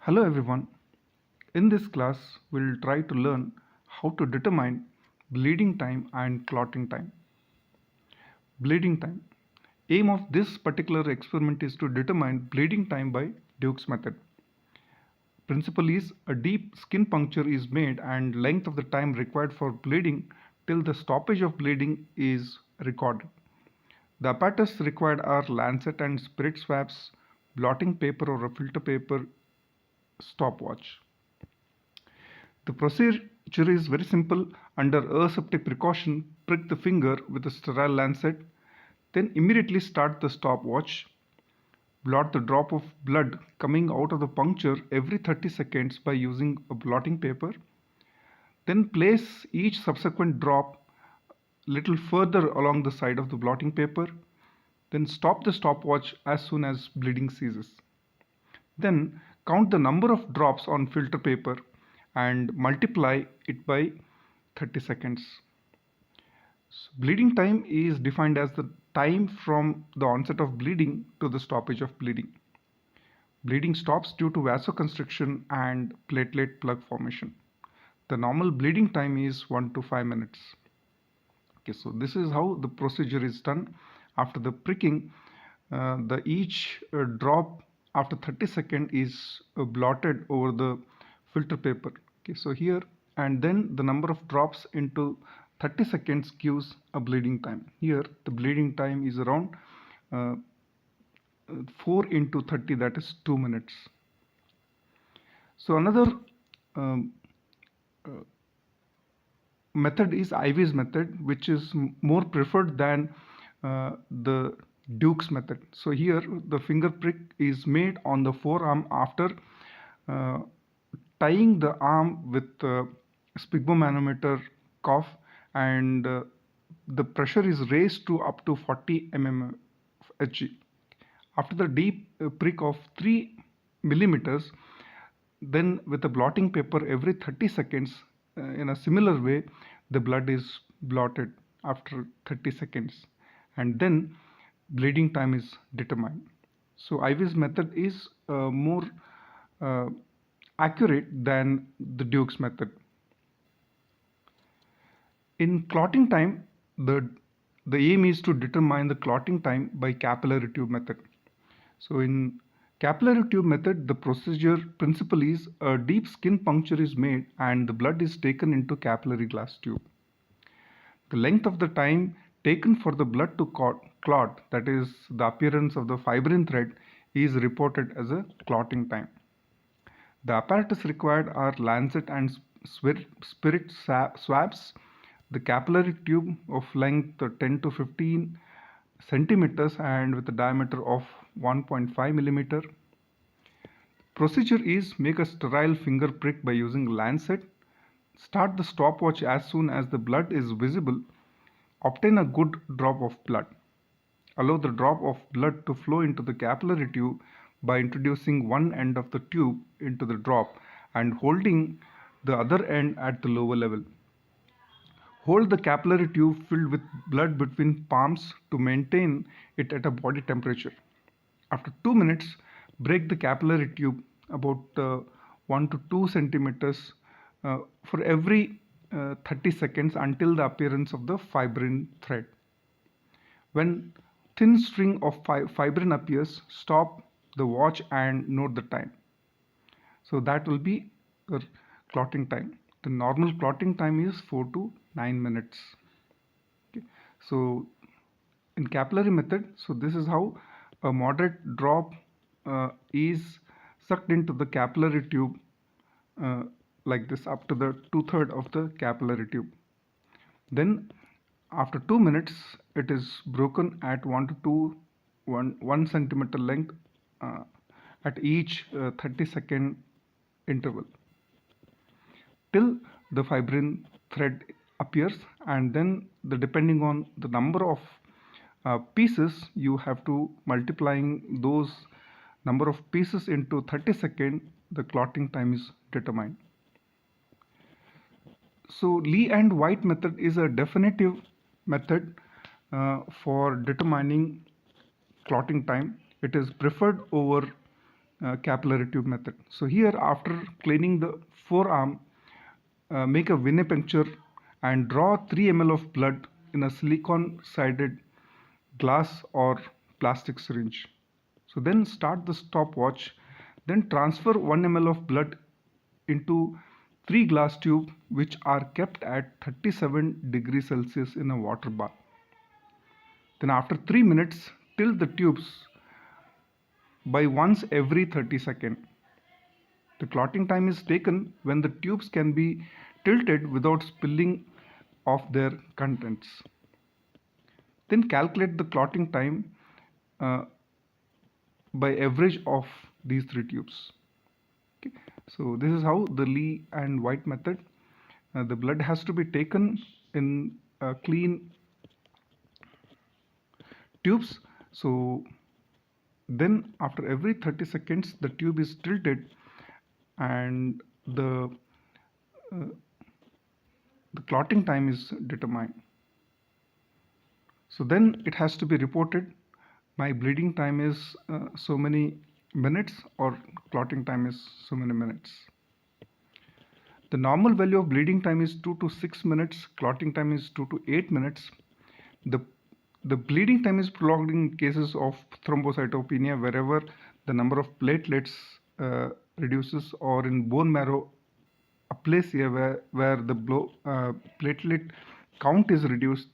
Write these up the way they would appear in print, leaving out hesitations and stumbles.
Hello everyone. In this class, we'll try to learn how to determine bleeding time and clotting time. Bleeding time. Aim of this particular experiment is to determine bleeding time by Duke's method. Principle is a deep skin puncture is made and length of the time required for bleeding till the stoppage of bleeding is recorded. The apparatus required are lancet and spirit swabs, blotting paper or a filter paper, stopwatch. The procedure is very simple. Under aseptic precaution, prick the finger with a sterile lancet, then immediately start the stopwatch. Blot the drop of blood coming out of the puncture every 30 seconds by using a blotting paper. Then place each subsequent drop little further along the side of the blotting paper. Then stop the stopwatch as soon as bleeding ceases. Then count the number of drops on filter paper and multiply it by 30 seconds. So bleeding time is defined as the time from the onset of bleeding to the stoppage of bleeding. Bleeding stops due to vasoconstriction and platelet plug formation. The normal bleeding time is 1 to 5 minutes. Okay, so this is how the procedure is done. After the pricking, the each drop after 30 seconds is blotted over the filter paper. Okay, so here and then the number of drops into 30 seconds gives a bleeding time. Here the bleeding time is around 4 into 30, that is 2 minutes. So another um, uh, method is IV's method, which is more preferred than the Duke's method. So here the finger prick is made on the forearm after uh, tying the arm with sphygmomanometer cuff, and the pressure is raised to up to 40 mmHg. After the deep prick of 3 millimeters, then with a blotting paper every 30 seconds, in a similar way, the blood is blotted after 30 seconds, and then bleeding time is determined. So IV's method is more uh, accurate than the Duke's method. In clotting time, the aim is to determine the clotting time by capillary tube method. So in capillary tube method, the procedure principle is a deep skin puncture is made and the blood is taken into capillary glass tube. The length of the time taken for the blood to clot, that is the appearance of the fibrin thread, is reported as a clotting time. The apparatus required are lancet and spirit swabs. The capillary tube of length 10 to 15 centimeters and with a diameter of 1.5 millimeter. Procedure is make a sterile finger prick by using lancet. Start the stopwatch as soon as the blood is visible. Obtain a good drop of blood. Allow the drop of blood to flow into the capillary tube by introducing one end of the tube into the drop and holding the other end at the lower level. Hold the capillary tube filled with blood between palms to maintain it at a body temperature. After 2 minutes, break the capillary tube about 1 to 2 centimeters for every 30 seconds until the appearance of the fibrin thread. When thin string of fibrin appears, stop the watch and note the time. So that will be the clotting time. The normal clotting time is 4 to 9 minutes. Okay. So in capillary method, so this is how a moderate drop is sucked into the capillary tube like this up to the 2/3 of the capillary tube. Then after 2 minutes, it is broken at 1 to 1 centimeter length at each 30-second interval till the fibrin thread appears, and then depending on the number of pieces, you have to multiplying those number of pieces into 30 seconds, the clotting time is determined. So Lee and White method is a definitive method for determining clotting time. It is preferred over capillary tube method. So here, after cleaning the forearm, make a venipuncture and draw 3 ml of blood in a silicone sided glass or plastic syringe. So then start the stopwatch, then transfer 1 ml of blood into 3 glass tubes which are kept at 37 degrees Celsius in a water bath. Then after 3 minutes, tilt the tubes by once every 30 seconds. The clotting time is taken when the tubes can be tilted without spilling off their contents. Then calculate the clotting time uh, by average of these three tubes. Okay. So this is how the Lee and White method. The blood has to be taken in clean tubes. So then after every 30 seconds the tube is tilted and uh, the clotting time is determined. So then it has to be reported, my bleeding time is so many minutes or clotting time is so many minutes. The normal value of bleeding time is 2 to 6 minutes, clotting time is 2 to 8 minutes. The, the bleeding time is prolonged in cases of thrombocytopenia wherever the number of platelets reduces, or in bone marrow aplasia where the platelet count is reduced,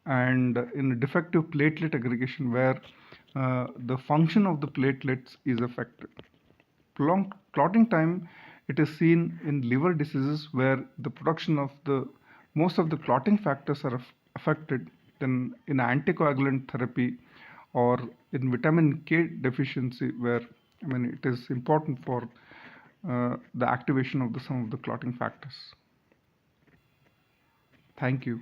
and in defective platelet aggregation where the function of the platelets is affected. Prolonged clotting time, it is seen in liver diseases where the production of the most of the clotting factors are affected, then in anticoagulant therapy or in vitamin K deficiency where it is important for the activation of some of the clotting factors. Thank you.